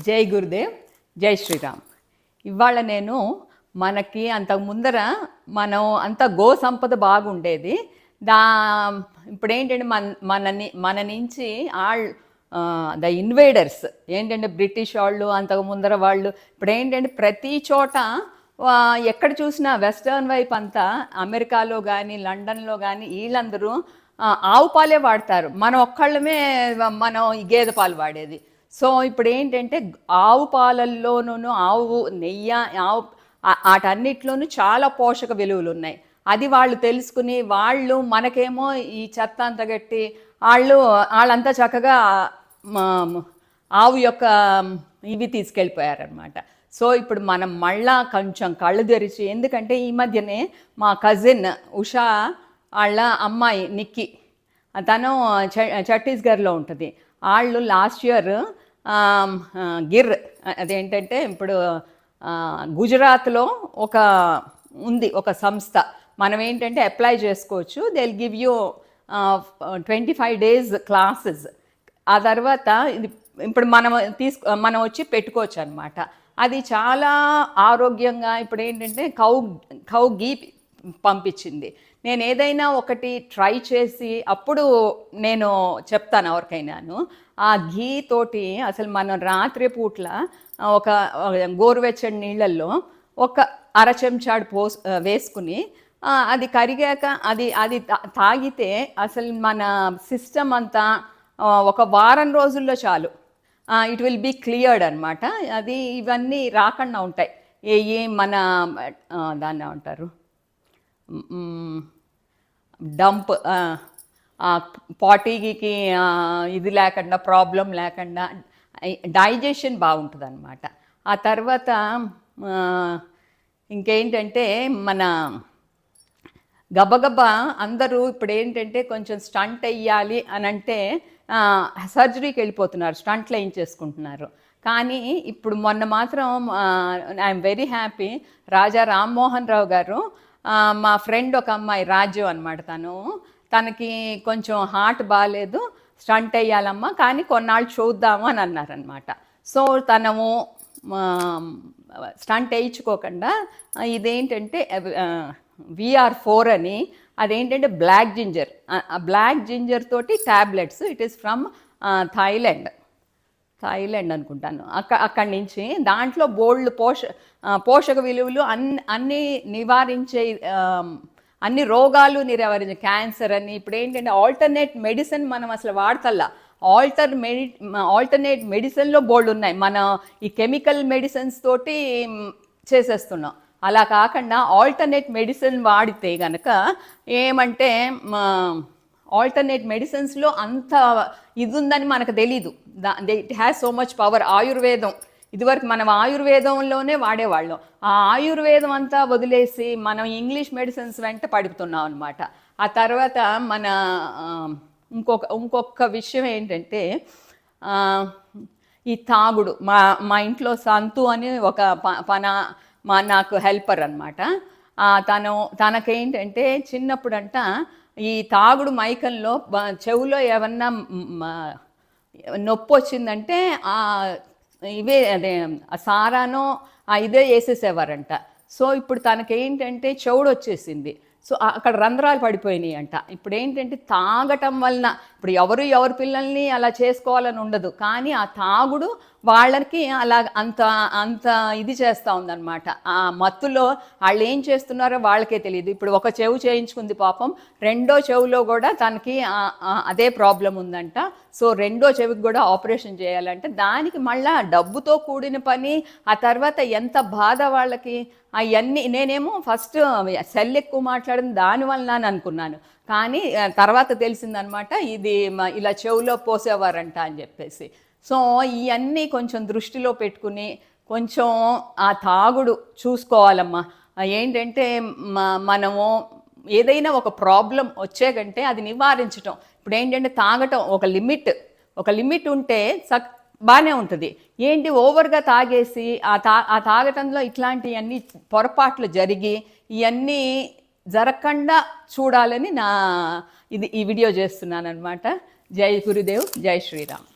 జై గురుదేవ్, జై శ్రీరామ్. ఇవాళ నేను మనకి అంతకు ముందర మనం అంత గో సంపద బాగుండేది. దా ఇప్పుడు ఏంటంటే మన నుంచి ద ఇన్వేడర్స్ ఏంటంటే బ్రిటిష్ వాళ్ళు, అంతకు ముందర వాళ్ళు ఇప్పుడు ఏంటంటే ప్రతి చోట ఎక్కడ చూసినా వెస్టర్న్ వైపు అంతా అమెరికాలో కానీ లండన్లో కానీ వీళ్ళందరూ ఆవు పాలే వాడతారు. మనం ఒక్కళ్ళమే మనం ఈ గేదె పాలు వాడేది. సో ఇప్పుడు ఏంటంటే ఆవు పాలల్లోనూ ఆవు నెయ్యి, ఆవు వాటన్నిటిలోనూ చాలా పోషక విలువలు ఉన్నాయి. అది వాళ్ళు తెలుసుకుని వాళ్ళు మనకేమో ఈ చెత్త అంతా గట్టి వాళ్ళంతా చక్కగా ఆవు యొక్క ఇవి తీసుకెళ్ళిపోయారనమాట. సో ఇప్పుడు మనం మళ్ళా కొంచెం కళ్ళు తెరిచి, ఎందుకంటే ఈ మధ్యనే మా కజిన్ ఉషా వాళ్ళ అమ్మాయి నిక్కీ, తను ఛత్తీస్గఢ్లో ఉంటుంది. వాళ్ళు లాస్ట్ ఇయర్ గిర్ అదేంటంటే ఇప్పుడు గుజరాత్లో ఒక సంస్థ, మనం ఏంటంటే అప్లై చేసుకోవచ్చు. They will give you 25 days classes. ఆ తర్వాత ఇది ఇప్పుడు మనం వచ్చి పెట్టుకోవచ్చు అనమాట. అది చాలా ఆరోగ్యంగా ఇప్పుడు ఏంటంటే కౌ గీ పంపించింది. నేను ఏదైనా ఒకటి ట్రై చేసి అప్పుడు నేను చెప్తాను ఎవరికైనాను. ఆ ఘీ తోటి అసలు మనం రాత్రి పూట్ల ఒక గోరువెచ్చని నీళ్ళల్లో ఒక అర చెంచాడు వేసుకుని అది కరిగాక అది తాగితే అసలు మన సిస్టమ్ అంతా ఒక వారం రోజుల్లో చాలు, ఇట్ విల్ బీ క్లియర్డ్ అనమాట. అది ఇవన్నీ రాకుండా ఉంటాయి. మన దాన్ని ఏమంటారు, డంప్ పాటీకి ఇది లేకుండా, ప్రాబ్లం లేకుండా డైజెషన్ బాగుంటుంది అనమాట. ఆ తర్వాత ఇంకేంటంటే మన గబగబా అందరూ ఇప్పుడు ఏంటంటే కొంచెం స్టంట్ వెయ్యాలి అని అంటే సర్జరీకి వెళ్ళిపోతున్నారు, స్టంట్లు వేయించేసుకుంటున్నారు. కానీ ఇప్పుడు మొన్న మాత్రం I'm very happy, Raja Rammohan Rao గారు, మా ఫ్రెండ్ ఒక అమ్మాయి రాజ్యం అనమాట, తనకి కొంచెం హార్ట్ బాగాలేదు, స్టంట్ వేయాలమ్మా కానీ కొన్నాళ్ళు చూద్దాము అని అన్నారనమాట. సో తనము స్టంట్ వేయించుకోకుండా ఇదేంటంటే VR4 అని, అదేంటంటే బ్లాక్ జింజర్ తోటి tablets. It is from Thailand అనుకుంటాను. అక్కడి నుంచి దాంట్లో బోల్డ్ పోషక విలువలు అన్నీ నివారించే, అన్ని రోగాలు నివారించే, క్యాన్సర్ అని. ఇప్పుడు ఏంటంటే ఆల్టర్నేట్ మెడిసిన్ మనం అసలు వాడతల్లా. ఆల్టర్నేట్ మెడిసిన్లో బోల్డ్ ఉన్నాయి. మనం ఈ కెమికల్ మెడిసిన్స్ తోటి చేసేస్తున్నాం. అలా కాకుండా ఆల్టర్నేట్ మెడిసిన్ వాడితే కనుక ఏమంటే ఆల్టర్నేట్ మెడిసిన్స్లో అంత ఇది ఉందని మనకు తెలీదు. It has so much power. ఆయుర్వేదం ఇదివరకు మనం ఆయుర్వేదంలోనే వాడేవాళ్ళం. ఆ ఆయుర్వేదం అంతా వదిలేసి మనం ఇంగ్లీష్ మెడిసిన్స్ వెంట పడుతున్నాం అనమాట. ఆ తర్వాత మన ఇంకొక విషయం ఏంటంటే ఈ తాగుడు. మా ఇంట్లో సంతు అని ఒక నాకు హెల్పర్ అనమాట. తనకేంటంటే చిన్నప్పుడంట ఈ తాగుడు మైకంలో చెవులో ఏమన్నా నొప్పి వచ్చిందంటే అదే సారానో ఇదే వేసేసేవారంట. సో ఇప్పుడు తనకేంటంటే చెవుడు వచ్చేసింది. సో అక్కడ రంధ్రాలు పడిపోయినాయి అంట. ఇప్పుడు ఏంటంటే తాగటం వలన, ఇప్పుడు ఎవరి పిల్లల్ని అలా చేసుకోవాలని ఉండదు, కానీ ఆ తాగుడు వాళ్ళకి అలా అంత ఇది చేస్తూ ఉందన్నమాట. ఆ మత్తులో వాళ్ళు ఏం చేస్తున్నారో వాళ్ళకే తెలియదు. ఇప్పుడు ఒక చెవు చేయించుకుంది పాపం, రెండో చెవులో కూడా తనకి అదే ప్రాబ్లం ఉందంట. సో రెండో చెవికి కూడా ఆపరేషన్ చేయాలంటే దానికి మళ్ళా డబ్బుతో కూడిన పని. ఆ తర్వాత ఎంత బాధ వాళ్ళకి. అవన్నీ నేనేమో ఫస్ట్ సెల్ ఎక్కువ మాట్లాడింది దానివల్ల అని అనుకున్నాను, కానీ తర్వాత తెలిసిందనమాట ఇది ఇలా చెవులో పోసేవారంట అని చెప్పేసి. సో ఇవన్నీ కొంచెం దృష్టిలో పెట్టుకుని కొంచెం ఆ తాగుడు చూసుకోవాలమ్మా. ఏంటంటే మనము ఏదైనా ఒక ప్రాబ్లం వచ్చేకంటే అది నివారించటం. ఇప్పుడు ఏంటంటే తాగటం ఒక లిమిట్ ఉంటే బాగానే ఉంటుంది. ఏంటి ఓవర్గా తాగేసి ఆ తాగటంలో ఇట్లాంటివన్నీ పొరపాట్లు జరిగి ఇవన్నీ జరగకుండా చూడాలని ఈ వీడియో చేస్తున్నాను అనమాట. జై గురుదేవ్, జై శ్రీరామ్.